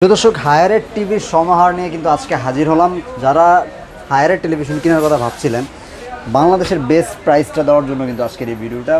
দর্শক হায়ারের টিভির সমাহার নিয়ে কিন্তু আজকে হাজির হলাম। যারা হায়ারের টেলিভিশন কেনার কথা ভাবছিলেন, বাংলাদেশের বেস্ট প্রাইসটা দেওয়ার জন্য কিন্তু আজকের এই ভিডিওটা।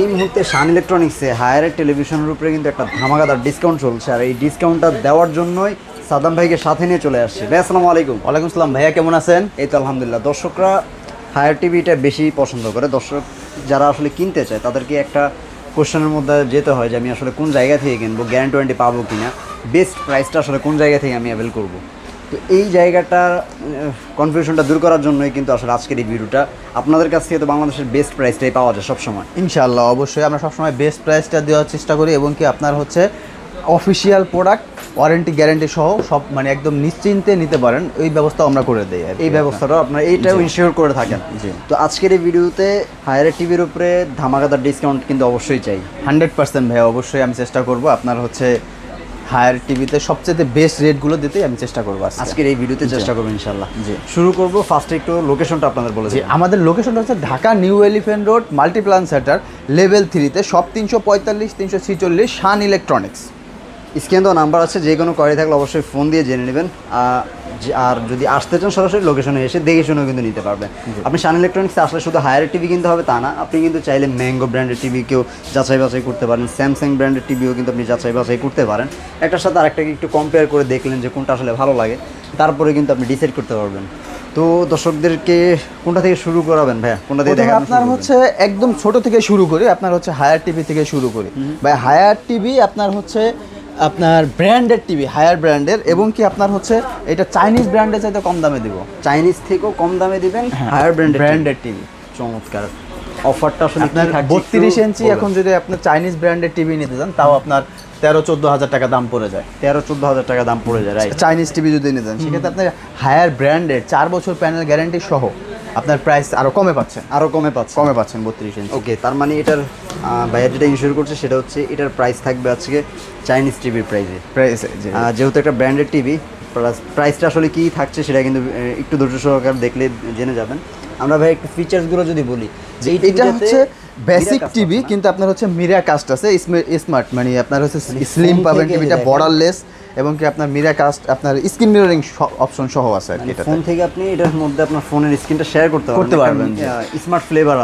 এই মুহূর্তে শান ইলেকট্রনিক্সে হায়ারের টেলিভিশনের উপরে কিন্তু একটা ধামাকাদার ডিসকাউন্ট চলছে, আর এই ডিসকাউন্টটা দেওয়ার জন্যই সাদ্দাম ভাইকে সাথে নিয়ে চলে আসছে। ভাই আসসালামু আলাইকুম। ওয়ালাইকুম আসসালাম ভাইয়া, কেমন আছেন? এই তো আলহামদুলিল্লাহ। দর্শকরা হায়ার টিভিটা বেশি পছন্দ করে। দর্শক যারা আসলে কিনতে চায় তাদেরকে একটা কোশ্চেনের মধ্যে যেতে হয় যে আমি আসলে কোন জায়গা থেকে কিনবো, গ্যারান্টি ওয়ারেন্টি পাবো কিনা, বেস্ট প্রাইসটা আসলে কোন জায়গা থেকে আমি অ্যাভেল করব। তো এই জায়গাটার কনফিউশনটা দূর করার জন্যই কিন্তু আসলে আজকের এই ভিডিওটা। আপনাদের কাছ থেকে তো বাংলাদেশের বেস্ট প্রাইসটাই পাওয়া যায় সবসময়। ইনশাআল্লাহ, অবশ্যই আমরা সবসময় বেস্ট প্রাইসটা দেওয়ার চেষ্টা করি, এবং কি আপনার হচ্ছে অফিসিয়াল প্রোডাক্ট ওয়ারেন্টি গ্যারান্টি সহ সব মানে একদম নিশ্চিন্তে নিতে পারেন, এই ব্যবস্থা আমরা করে দিই। এই ব্যবস্থাটা আপনারা এইটাও ইনশিওর করে থাকেন। তো আজকের এই ভিডিওতে হায়ারের টিভির উপরে ধামাকাদার ডিসকাউন্ট কিন্তু অবশ্যই চাই। 100% ভাইয়া, অবশ্যই আমি চেষ্টা করব আপনার হচ্ছে হায়ার টিভিতে সবচেয়ে বেস্ট রেটগুলো দিতে আমি চেষ্টা করবো আজকের এই ভিডিওতে, চেষ্টা করবো ইনশাল্লাহ। জি, শুরু করবো ফার্স্টে একটু লোকেশনটা আপনাদের বলে দিই। আমাদের লোকেশনটা হচ্ছে Dhaka New Elephant Road Multiplan Center level 3-তে সব 345-346 শান ইলেকট্রনিক্স। স্ক্রিনে তো নাম্বার আছে, যে কোনো কোয়ারি থাকলে অবশ্যই ফোন দিয়ে জেনে নেবেন। আর যদি আসতে চান সরাসরি লোকেশনে এসে দেখে শুনেও কিন্তু নিতে পারবেন। আপনি শান ইলেকট্রনিক্সে আসলে শুধু হায়ারের টিভি কিনতে হবে তা না, আপনি কিন্তু চাইলে ম্যাঙ্গো ব্র্যান্ডের টিভিকেও যাচাই বাছাই করতে পারেন, স্যামসাং ব্র্যান্ডের টিভিও কিন্তু আপনি যাচাই বাছাই করতে পারেন। একটার সাথে আরেকটাকে একটু কম্পেয়ার করে দেখলেন যে কোনটা আসলে ভালো লাগে, তারপরে কিন্তু আপনি ডিসাইড করতে পারবেন। তো দর্শকদেরকে কোনটা থেকে শুরু করাবেন ভাইয়া? কোনটা থেকে দেখেন? আপনার হচ্ছে একদম ছোট থেকে শুরু করি, আপনার হচ্ছে হায়ার টিভি থেকে শুরু করি। ভাই হায়ার টিভি আপনার হচ্ছে আপনার ব্র্যান্ডের টিভি, হায়ার ব্র্যান্ডের, এবং কি আপনার হচ্ছে এটা চাইনিজ ব্র্যান্ডের চাইতে কম দামে দিব। চাইনিজ থেকেও কম দামে দিবেন হায়ার ব্র্যান্ডের টিভি। চমৎকার অফারটা আসলে আপনার 32 ইঞ্চি এখন যদি আপনি চাইনিজ ব্র্যান্ডের টিভি নিতে চান, তাও আপনার 13-14 হাজার টাকা দাম পড়ে যায়। 13-14 হাজার টাকা দাম পড়ে যায় রাইট। চাইনিজ টিভি যদি নিতে চান সেক্ষেত্রে আপনার হায়ার ব্র্যান্ডের 4 বছর প্যানেল গ্যারান্টি সহ আপনার প্রাইস আরও কমে পাচ্ছেন। 32 ইঞ্চি। ওকে, তার মানে এটার ভাইয়া যেটা ইনশিওর করছে সেটা হচ্ছে এটার প্রাইস থাকবে আজকে চাইনিজ টিভির প্রাইসে। যেহেতু একটা ব্র্যান্ডেড টিভি, প্রাইসটা আসলে কী থাকছে সেটা কিন্তু একটু ধৈর্য সহকারে দেখলে জেনে যাবেন। আমরা ভাই একটু ফিচার্সগুলো যদি বলি, যে এটা হচ্ছে বেসিক টিভি, কিন্তু আপনার হচ্ছে মিরা কাস্ট আছে, স্মার্ট মানে আপনার হচ্ছে স্লিম পাবেন টিভিটা, বর্ডারলেস, এবং কি আপনার মিরা কাস্ট আপনার স্ক্রিন মিররিং অপশন সহ আছে আর কি। এটা ফোন থেকে আপনি এটার মধ্যে আপনার ফোনের স্ক্রিনটা শেয়ার করতে পারবেন। স্মার্ট ফ্লেভার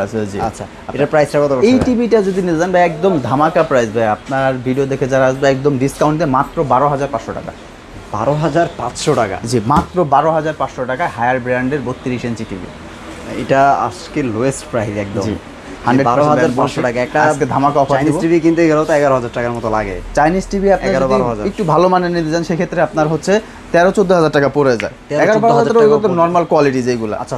আছে। জি, আচ্ছা, এটার প্রাইসটা কত? এই টিভিটা যদি নিতে যান ভাই একদম ধামাকা প্রাইস ভাই, আপনার ভিডিও দেখে যারা আসবে একদম ডিসকাউন্ট দিয়ে মাত্র 12,500 টাকা। 12,500 টাকা? জি, মাত্র 12,500 টাকা হায়ার ব্র্যান্ডের 32 ইঞ্চি টিভি। এটা আজকে লোয়েস্ট প্রাইস একদম। 12,500 টাকা একটা আজকে ধামাকা অফার। চাইনিজ টিভি কিনতে গেলেও তো 11,000 টাকার মতো লাগে। চাইনিজ টিভি আপনি একটু ভালো মানের নিতে যান সেক্ষেত্রে আপনার হচ্ছে 13-14 হাজার টাকা পড়ে যায়। 11-12 হাজার টাকা নর্মাল কোয়ালিটি যেগুলো। আচ্ছা।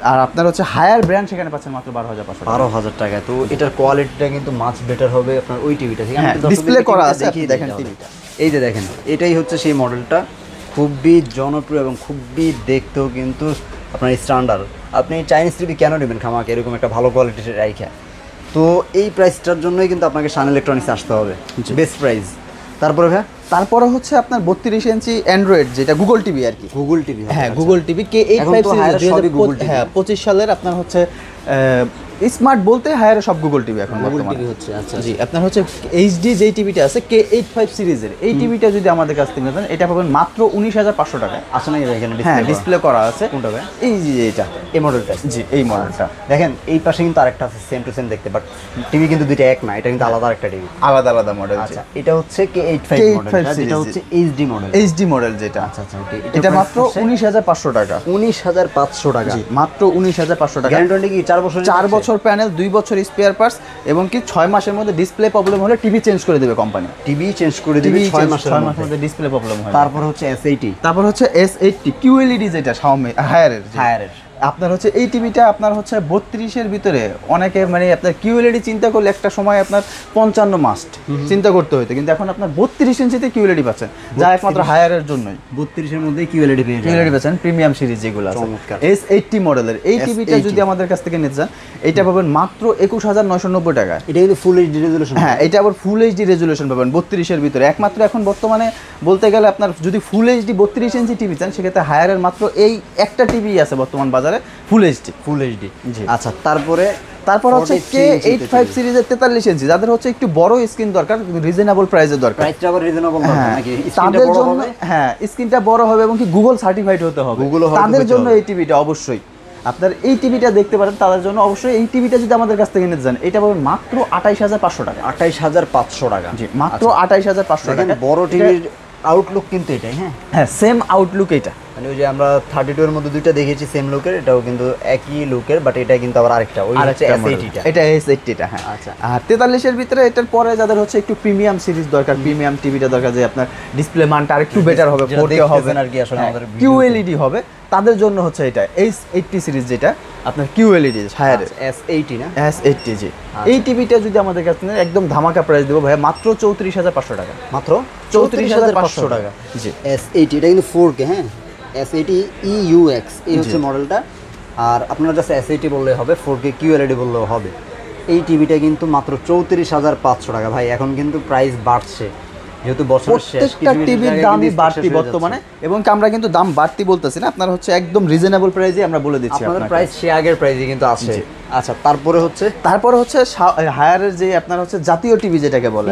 আর আপনার হচ্ছে হায়ার ব্র্যান্ড সেখানে পাচ্ছেন মাত্র 12,500 টাকা। 12,000 টাকা। তো এটার কোয়ালিটিটা কিন্তু মাচ বেটার হবে আপনার ওই টিভিটা থেকে। ডিসপ্লে করা আছে, দেখেন টিভিটা, এই যে দেখেন, এটাই হচ্ছে সেই মডেলটা। খুবই জনপ্রিয় এবং খুবই দেখতেও কিন্তু আপনার স্ট্যান্ডার্ড। আপনি চাইনিজ টিভি কেন নেবেন খামাকে এরকম একটা ভালো কোয়ালিটির রাইখা? তো এই প্রাইসটার জন্যই কিন্তু আপনাকে শান ইলেকট্রনিক্স আসতে হবে, বেস্ট প্রাইস। তারপরে হচ্ছে আপনার 32 ইঞ্চি অ্যান্ড্রয়েড, যেটা গুগল টিভি আর কি। গুগল টিভি, হ্যাঁ, গুগল টিভি K85 সিরিজ 2025 সালের আপনার হচ্ছে স্মার্ট বলতে হায়ার সব গুগল টিভি এখন বর্তমানে হচ্ছে। আচ্ছা জি, আপনার হচ্ছে এইচডি যে টিভিটা আছে K85 সিরিজের, এই টিভিটা যদি আমাদের কাছ থেকে নেন এটা পাবেন মাত্র 19,500 টাকায়। আছে না এখানে? হ্যাঁ, ডিসপ্লে করা আছে। কোনটা ভাই? এই যে এটা, এই মডেলটা। জি, এই মডেলটা দেখেন। এই পাশে কিন্তু আরেকটা আছে সেম টু সেম দেখতে, বাট টিভি কিন্তু দুইটা এক না, এটা কিন্তু আলাদা একটা টিভি, আলাদা মডেল। আচ্ছা, এটা হচ্ছে K85 মডেল, যেটা হচ্ছে এইচডি মডেল যেটা। আচ্ছা, এটা মাত্র 19,500 টাকা। 19,500 টাকা। জি, মাত্র 19,500 টাকা। গ্যারান্টি কি 4 বছর? 4 বছর প্যানেল, 2 বছর স্পেয়ার পার্টস, এবং কি 6 মাসের মধ্যে ডিসপ্লে প্রবলেম হলে টিভি চেঞ্জ করে দেবে কোম্পানি। টিভি চেঞ্জ করে দিবে 6 মাসের মধ্যে ডিসপ্লে প্রবলেম হয়। তারপর হচ্ছে S80 QLED, যেটা Xiaomi হায়ারের। আপনার হচ্ছে এই টিভিটা আপনার হচ্ছে 32-এর ভিতরে অনেকে মানে আপনার কিউএলইডি চিন্তা করলে একটা সময় আপনার 55 মাস্ট চিন্তা করতে হতো, কিন্তু এখন আপনার 32 ইঞ্চিতে কিউএলইডি পাচ্ছেন, যা একমাত্র হায়ারের জন্যই। 32-এর মধ্যেই কিউএলইডি পাচ্ছেন প্রিমিয়াম সিরিজ যেগুলো আছে। S80 মডেলের এই টিভিটা যদি আমাদের কাছ থেকে নিতে চান, এটা পাবেন মাত্র 21,990 টাকা। এটা কিন্তু ফুল এইচডি রেজোলিউশন। হ্যাঁ, এটা আবার ফুল এইচডি রেজোলিউশন পাবেন 32-এর ভিতরে। একমাত্র এখন বর্তমানে বলতে গেলে আপনার যদি ফুল এইচডি 32 ইঞ্চি টিভি চান সেক্ষেত্রে হায়ারের মাত্র এই একটা টিভি আছে বর্তমান বাজারে ফুল এইচডি। জি, আচ্ছা। তারপরে তারপর হচ্ছে K85 সিরিজের 43 ইঞ্চি, যাদের হচ্ছে একটু বড় স্ক্রিন দরকার কিন্তু রিজনেবল প্রাইসের দরকার, প্রাইসটা আবার রিজনেবল দরকার নাকি, তাদের জন্য হ্যাঁ স্ক্রিনটা বড় হবে এবং কি গুগল সার্টিফাইড হতে হবে, তাদের জন্য এই টিভিটা অবশ্যই আপনার এই টিভিটা দেখতে পারেন, তাদের জন্য অবশ্যই এই টিভিটা যদি আমাদের কাছ থেকে নিতে চান এটা পাবেন মাত্র 28500 টাকা। 28500 টাকা, জি মাত্র 28500 টাকা। বড় টিভির আউটলুক কিন্তু এটাই, হ্যাঁ সেম আউটলুক এটা, মানে ওই যে আমরা 32 এর মধ্যে দুইটা দেখেছি সেম লুকের, এটাও কিন্তু একই লুকের, বাট এটা কিন্তু আবার আরেকটা, ওই হচ্ছে S80টা, এটা S80টা হ্যাঁ। আচ্ছা, আর 43 এর ভিতরে এটার পরে যাদের হচ্ছে একটু প্রিমিয়াম সিরিজ দরকার, প্রিমিয়াম টিভিটা দরকার, যে আপনার ডিসপ্লে মানটা আরেকটু বেটার হবে, 4K হবে আর কি আসলে আমাদের QLED হবে, তাদের জন্য হচ্ছে এটা S80 সিরিজ, যেটা আপনার QLED হায়ার S80 না, S80 জি। এই টিভিটা যদি আমাদের কাছে নেন একদম ধামাকা প্রাইস দেবো ভাই, মাত্র 34500 টাকা, মাত্র 34500 টাকা জি। S80 এটা কিন্তু 4K, হ্যাঁ S80 EUX এই হচ্ছে মডেলটা, আর আপনারা জাস্ট S80 বললেই হবে, 4K QLED বললেও হবে। এই টিভিটা কিন্তু মাত্র 34500 টাকা ভাই, এখন কিন্তু প্রাইস বাড়ছে যেহেতু বছরের শেষ, প্রত্যেকটা টিভির দামই বাড়তি বর্তমানে, এবং আমরা কিন্তু দাম বাড়তি বলতেছি না, আপনার হচ্ছে একদম রিজনেবল প্রাইসে আমরা বলে দিচ্ছি, আপনাদের প্রাইস সে আগের প্রাইসে কিন্তু আছে। আচ্ছা, তারপরে হচ্ছে হায়ারের যে আপনার হচ্ছে জাতীয় টিভি যেটাকে বলে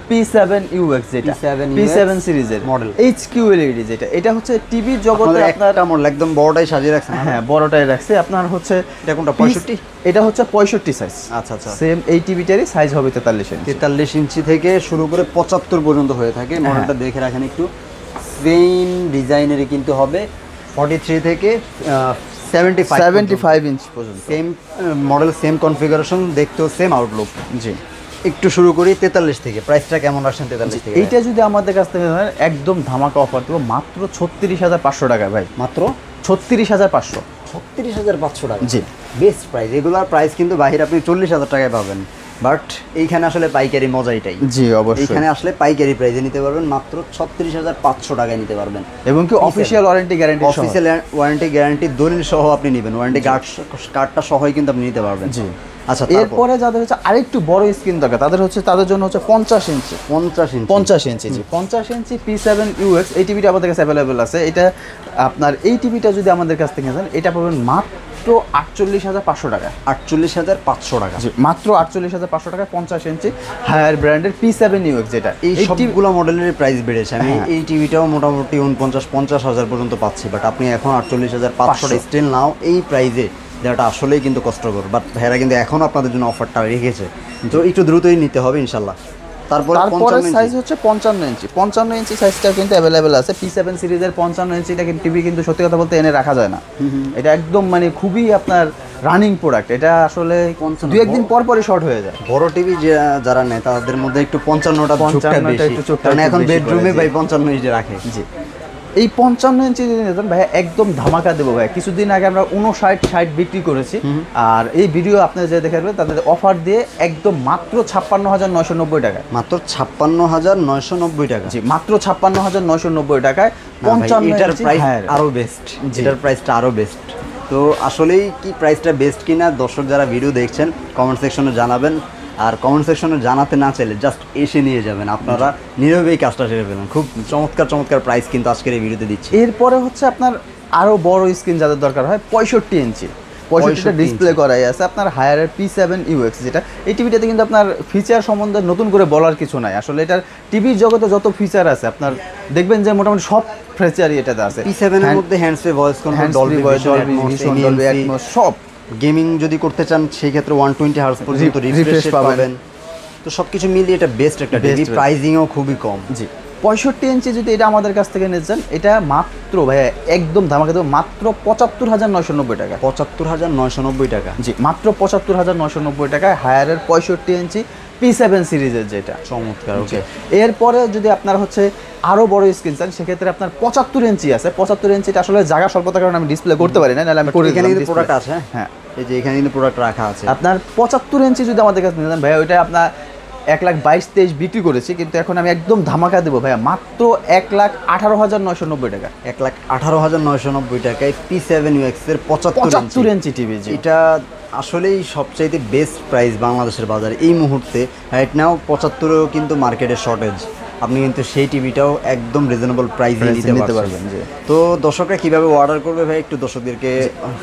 P7 UX, যেটা P7 সিরিজের মডেল HQLED, যেটা এটা হচ্ছে টিভি জগতে আপনার মডেল একদম বড়টাই সাজিয়ে রাখছেন, হ্যাঁ বড়টাই রাখছে আপনার হচ্ছে, এটা কোনটা 65? এটা হচ্ছে 65 সাইজ। আচ্ছা আচ্ছা, সেম এই টিভিটারই সাইজ হবে 43 ইঞ্চি থেকে শুরু করে 75 পর্যন্ত হয়ে থাকে। মডেলটা দেখে রাখেন একটু, সেম ডিজাইনেরই কিন্তু হবে 43 থেকে 75 ইঞ্চ পর্যন্ত, সেম মডেল, সেম কনফিগারেশন, দেখতেও সেম আউটলুক। জি একটু শুরু করি 43 থেকে, প্রাইসটা কেমন রাখছেন 43 থেকে? এইটা যদি আমাদের কাছ থেকে নেন একদম ধামাকা অফার দেবো মাত্র 36500 টাকা ভাই, মাত্র 36500 36500 টাকা, জি বেস্ট প্রাইস। এগুলোর প্রাইস কিন্তু বাইরে আপনি 40000 টাকায় পাবেন, বাট এইখানে আসলে পাইকারি মজা এটাই। জি অবশ্যই, এইখানে আসলে পাইকারি প্রাইসে নিতে পারবেন, মাত্র 36500 টাকায় নিতে পারবেন, এবং কি official warranty guarantee, official warranty guarantee দলিল সহ আপনি নেবেন, ওয়ারেন্টি কার্ডটা সহই কিন্তু আপনি নিতে পারবেন। জি আচ্ছা, এরপরে যাদের হচ্ছে আরেকটু বড় স্ক্রিন দরকার, তাদের জন্য হচ্ছে 50 ইঞ্চি 50 ইঞ্চি জি 50 ইঞ্চি P7 UX এই টিভিটা আমাদের কাছে অ্যাভেলেবেল আছে। এটা আপনার এই টিভিটা যদি আমাদের কাছ থেকে নেন এটা পাবেন মাত্র 48500 টাকা, 48500 টাকা, জি মাত্র 48500 টাকা 50 ইঞ্চি হায়ার ব্র্যান্ডের P7 UX, যেটা এই সবগুলো মডেলের প্রাইস বেড়েছে। আমি এই টিভিটাও মোটামুটি 49-50 পর্যন্ত পাচ্ছি, বাট আপনি এখন 48500 স্টিল নাও এই প্রাইসে যেটা আসলেই কিন্তু কষ্টকর, বাট ভাইরা কিন্তু এখনও আপনাদের জন্য অফারটা রেখেছে, তো একটু দ্রুতই নিতে হবে ইনশাল্লাহ। তারপরে সাইজ হচ্ছে 55 ইঞ্চি সাইজটা কিন্তু অ্যাভেলেবেল আছে। P7 সিরিজের 55 ইঞ্চিটা কিন্তু টিভি কিন্তু সত্যি কথা বলতে এনে রাখা যায় না, এটা একদম মানে খুবই আপনার রানিং প্রোডাক্ট, এটা আসলে দুই একদিন পর পরই শর্ট হয়ে যায়। বড় টিভি যারা নেয় তাদের মধ্যে একটু 55টা বেশি, কারণ এখন বেডরুমে ভাই 55 ইঞ্চি রাখে। জি এই 55 ইঞ্চি যদি নিতেন ভাই একদম ধামাকা দেবো ভাই। কিছুদিন আগে আমরা 59-60 বিক্রি করেছি, আর এই ভিডিও আপনারা যে দেখে আসবেন তাদের অফার দিয়ে একদম মাত্র 56990 টাকায়, মাত্র 56990 টাকা, জি মাত্র 56990 টাকায় 55 এটার প্রাইস আরো বেস্ট, এটার প্রাইসটা আরো বেস্ট। তো আসলেই কি প্রাইসটা বেস্ট কিনা দর্শক যারা ভিডিও দেখছেন কমেন্ট সেকশনে জানাবেন, আর কমেন্ট সেকশনে জানাতে না চাইলে জাস্ট এসে নিয়ে যাবেন, আপনারা নীরবেই কাজটা সেরে ফেলেন। খুব চমৎকার প্রাইস কিন্তু আজকের এই ভিডিওতে দিচ্ছি। এরপরে হচ্ছে আপনার আরও বড় স্ক্রিন যাদের দরকার হয় 65 ইঞ্চি, 65টা ডিসপ্লে করাই আছে আপনার হায়ারের P7 UX, যেটা এই টিভিটাতে কিন্তু আপনার ফিচার সম্বন্ধে নতুন করে বলার কিছু নাই। আসলে এটার টিভির জগতে যত ফিচার আছে আপনার দেখবেন যে মোটামুটি সব ফিচারই এটাতে আছে। P7 এর মধ্যে hands free voice control, Dolby vision, Dolby atoms সব। গেমিং যদি করতে চান সেই ক্ষেত্রে 120 হার্জ পর্যন্ত রিফ্রেশ পাবেন। তো সবকিছু মিলিয়ে এটা বেস্ট একটা টিভি, প্রাইসিংও খুবই কম। জি 65 ইঞ্চি যদি এটা আমাদের কাছ থেকে নিয়ে যান এটা মাত্র ভাইয়া একদম ধামাকা দেবো মাত্র 75990 টাকা, 75990 টাকা, জি মাত্র 75990 টাকায় হায়ারের 65 ইঞ্চি P7 সিরিজের, যেটা চমৎকার। ওকে, এরপরে যদি আপনার হচ্ছে আরো বড় স্ক্রিন চান সেক্ষেত্রে আপনার 75 ইঞ্চি আছে। 75 ইঞ্চিটা আসলে জায়গা স্বল্পতার কারণে আমি ডিসপ্লে করতে পারি না, নাহলে আমি করে এখানে কিন্তু প্রোডাক্ট আছে। হ্যাঁ এই যে এখানে কিন্তু প্রোডাক্ট রাখা আছে। আপনার 75 ইঞ্চি যদি আমাদের কাছে নিয়ে যান ভাইয়া ওইটা আপনার 1,22,23 বিক্রি করেছি, কিন্তু এখন আমি একদম ধামাকা দেবো ভাইয়া মাত্র 1,18,990 টাকা, 1,18,990 টাকায় P7 UX এর 75 ইঞ্চি টিভি। এটা আসলেই সবচাইতে বেস্ট প্রাইস বাংলাদেশের বাজারে এই মুহূর্তে। রাইট নাও 75-এও কিন্তু মার্কেটের শর্টেজ, আপনি কিন্তু সেই টিভিটাও একদম রিজনেবল প্রাইসে নিতে পারবেন। জি। তো দর্শকরা কিভাবে অর্ডার করবে ভাই একটু দর্শকদেরকে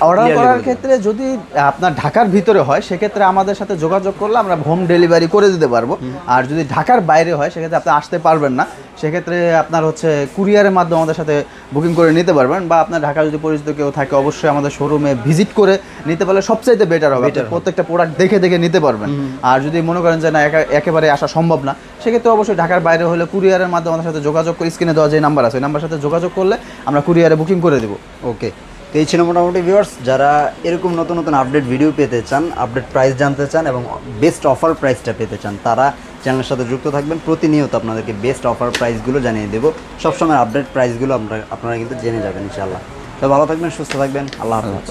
অর্ডার করার ক্ষেত্রে যদি আপনার ঢাকার ভিতরে হয় সেক্ষেত্রে আমাদের সাথে যোগাযোগ করলে আমরা হোম ডেলিভারি করে দিতে পারবো। আর যদি ঢাকার বাইরে হয় সেক্ষেত্রে আপনি আসতে পারবেন না, সেক্ষেত্রে আপনার হচ্ছে কুরিয়ারের মাধ্যমে আমাদের সাথে বুকিং করে নিতে পারবেন, বা আপনার ঢাকা যদি পরিচিত কেউ থাকে অবশ্যই আমাদের শোরুমে ভিজিট করে নিতে পারলে সবচাইতে বেটার হবে। আপনি প্রত্যেকটা প্রোডাক্ট দেখে দেখে নিতে পারবেন। আর যদি মনে করেন যে না একেবারে আসা সম্ভব না, সেক্ষেত্রে অবশ্যই ঢাকার বাইরে হলে কুরিয়ারের মাধ্যমে আমাদের সাথে যোগাযোগ করে স্ক্রিনে দেওয়া যে নাম্বার আছে ওই নাম্বারের সাথে যোগাযোগ করলে আমরা কুরিয়ারে বুকিং করে দেবো। ওকে, তো এই ছিল মোটামুটি ভিউয়ার্স, যারা এরকম নতুন নতুন আপডেট ভিডিও পেতে চান, আপডেট প্রাইস জানতে চান এবং বেস্ট অফার প্রাইসটা পেতে চান, তারা চ্যানেলের সাথে যুক্ত থাকবেন। প্রতিনিয়ত আপনাদেরকে বেস্ট অফার প্রাইসগুলো জানিয়ে দেবো, সবসময় আপডেট প্রাইসগুলো আপনারা কিন্তু জেনে যাবেন ইনশাআল্লাহ। তো ভালো থাকবেন, সুস্থ থাকবেন, আল্লাহ হাফেজ।